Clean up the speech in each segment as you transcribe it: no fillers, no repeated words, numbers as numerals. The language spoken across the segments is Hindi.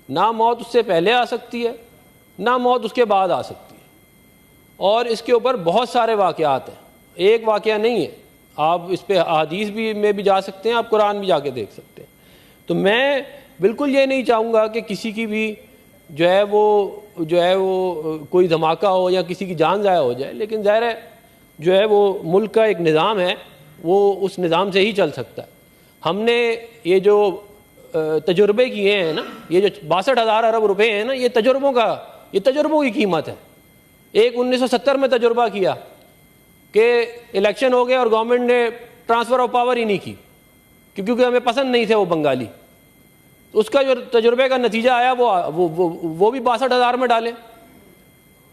ना मौत उससे पहले आ सकती है, ना मौत उसके बाद आ सकती है। और इसके ऊपर बहुत सारे वाक़यात हैं, एक वाक़या नहीं है। आप इस पे हदीस भी में भी जा सकते हैं, आप कुरान भी जाके देख सकते हैं। तो मैं बिल्कुल ये नहीं चाहूँगा कि किसी की भी जो है वो कोई धमाका हो या किसी की जान ज़ाया हो जाए, लेकिन ज़ाहिर है जो है वो मुल्क का एक निज़ाम है, वो उस निज़ाम से ही चल सकता है। हमने ये जो तजुर्बे किए हैं ना, ये जो 62,000 अरब रुपए हैं ना, ये तजुर्बों की कीमत है। एक 1970 में तजुर्बा किया कि इलेक्शन हो गए और गवर्नमेंट ने ट्रांसफ़र ऑफ पावर ही नहीं की क्योंकि हमें पसंद नहीं थे वो बंगाली। उसका जो तजुर्बे का नतीजा आया वो भी 62,000 में डाले।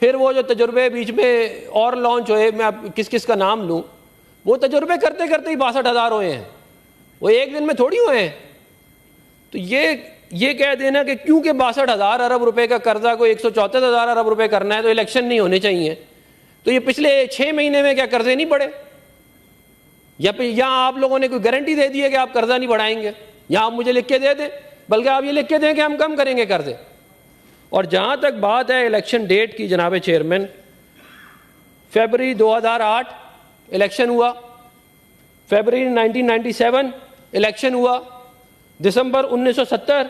फिर वो जो तजुर्बे बीच में और लॉन्च हुए, मैं अब किस किस का नाम लूँ, वो तजुर्बे करते करते ही 62,000 हुए हैं, वो एक दिन में थोड़ी हुए हैं। तो ये कह देना कि क्योंकि 62,000 अरब रुपए का कर्जा को 134,000 अरब रुपए करना है तो इलेक्शन नहीं होने चाहिए, तो ये पिछले 6 महीने में क्या कर्जे नहीं बढ़े? या आप लोगों ने कोई गारंटी दे दी है कि आप कर्जा नहीं बढ़ाएंगे, या आप मुझे लिख के दे दें, बल्कि आप ये लिख के दें कि हम कम करेंगे कर्जे। और जहाँ तक बात है इलेक्शन डेट की, जनाब चेयरमैन, फरवरी 2008 इलेक्शन हुआ, फरवरी 1997 इलेक्शन हुआ, दिसंबर 1970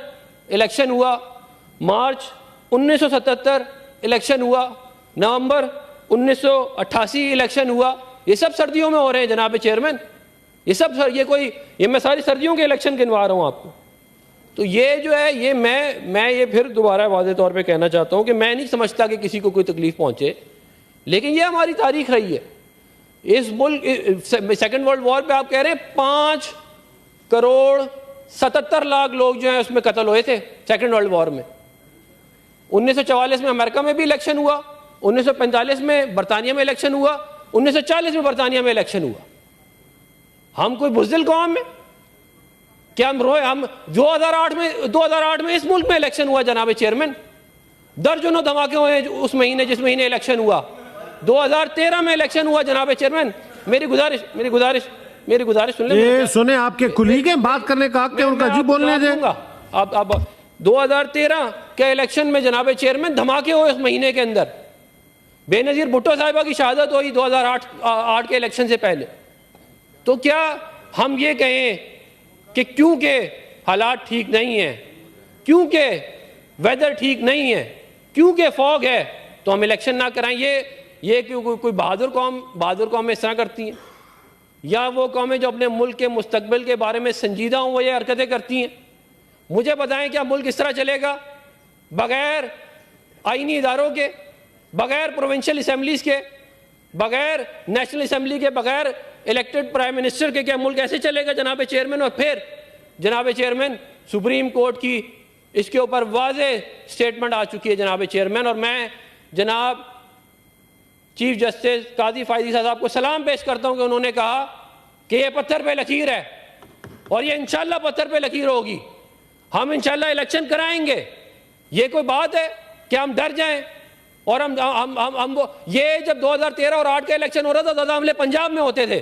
इलेक्शन हुआ, मार्च 1977 इलेक्शन हुआ, नवंबर 1988 इलेक्शन हुआ। ये सब सर्दियों में हो रहे हैं जनाब चेयरमैन, ये मैं सारी सर्दियों के इलेक्शन गिनवा रहा हूँ आपको। तो ये जो है ये मैं ये फिर दोबारा वाज़े तौर पे कहना चाहता हूँ कि मैं नहीं समझता कि किसी को कोई तकलीफ पहुँचे, लेकिन ये हमारी तारीख रही है। इस मुल्क सेकेंड वर्ल्ड वॉर पे आप कह रहे हैं 5,77,00,000 लोग जो हैं उसमें कत्ल हुए थे सेकेंड वर्ल्ड वॉर में। 1944 में अमेरिका में भी इलेक्शन हुआ, 1945 में बरतानिया में इलेक्शन हुआ, 1940 में बरतानिया में इलेक्शन हुआ। हम कोई बुज़दिल कौम में क्या हम रोए? हम 2008 में इस मुल्क में इलेक्शन हुआ जनाब चेयरमैन, दर्जनों धमाके हुए उस महीने जिस महीने इलेक्शन हुआ। 2013 में इलेक्शन हुआ जनाब चेयरमैन। मेरी गुजारिश सुन ले। सुने, आपके कुलीग हैं, बात करने का हक है उनका, जी बोलने दें। आप 2013 के इलेक्शन में जनाब चेयरमैन धमाके हुए उस महीने के अंदर। बेनजीर भुट्टो साहिबा की शहादत हुई 2008 के इलेक्शन से पहले। तो क्या हम ये कहें कि क्योंकि हालात ठीक नहीं है, क्योंकि वेदर ठीक नहीं है, क्योंकि फॉग है, तो हम इलेक्शन ना कराएं? ये क्यों कोई बहादुर कौम इस तरह करती हैं? या वो कौमें जो अपने मुल्क के मुस्तकबिल के बारे में संजीदा हों वो ये हरकतें करती हैं? मुझे बताएं क्या मुल्क इस तरह चलेगा बगैर आईनी इदारों के, बगैर प्रोविंशियल असम्बलीज के, बगैर नेशनल असम्बली के, बगैर इलेक्टेड प्राइम मिनिस्टर के? क्या मुल्क ऐसे चलेगा जनाब चेयरमैन? और फिर जनाब चेयरमैन सुप्रीम कोर्ट की इसके ऊपर वाज़े स्टेटमेंट आ चुकी है जनाब चेयरमैन, और मैं जनाब चीफ जस्टिस काजी फायदी साहब को सलाम पेश करता हूं कि उन्होंने कहा कि ये पत्थर पे लकीर है और ये इंशाल्लाह पत्थर पे लकीर होगी। हम इंशाल्लाह इलेक्शन कराएंगे। ये कोई बात है कि हम डर जाएं? और हम ये जब 2013 और 8 का इलेक्शन हो रहा था दादा हमले पंजाब में होते थे,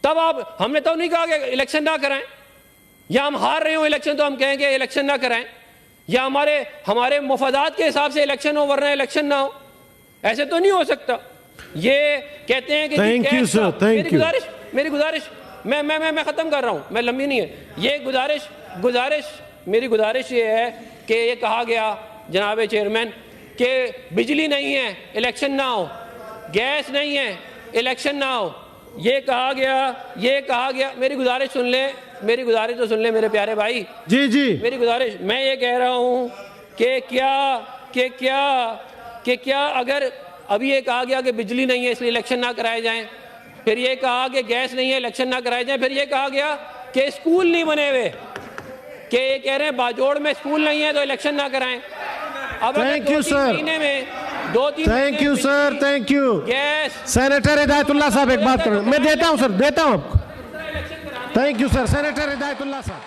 तब हमने तो नहीं कहा कि इलेक्शन ना कराएं, या हम हार रहे हो इलेक्शन तो हम कहेंगे इलेक्शन ना कराएं, या हमारे मुफादात के हिसाब से इलेक्शन हो वरना इलेक्शन ना हो? ऐसे तो नहीं हो सकता। ये कहते हैं कि thank you sir, thank you. मेरी गुजारिश मैं खत्म कर रहा हूं, मैं लंबी नहीं है ये मेरी गुजारिश ये है कि ये कहा गया जनाब चेयरमैन कि बिजली नहीं है इलेक्शन ना हो, गैस नहीं है इलेक्शन ना हो, ये कहा गया। मेरी गुजारिश तो सुन ले मेरे प्यारे भाई। जी मेरी गुजारिश, मैं ये कह रहा हूं कि क्या अगर अभी ये कहा गया कि बिजली नहीं है इसलिए इलेक्शन ना कराए जाएं, फिर ये कहा कि गैस नहीं है इलेक्शन ना कराए जाएं, फिर ये कहा गया कि स्कूल नहीं बने हुए, कि ये कह रहे हैं बाजोड़ में स्कूल नहीं है तो इलेक्शन ना कराएं। अब thank you sir, thank you sir, thank you. Gas senator Hidayatullah साहब एक बात करें, मैं देता हूं सर, देता हूं आपको। Thank you sir, senator Hidayatullah साहब।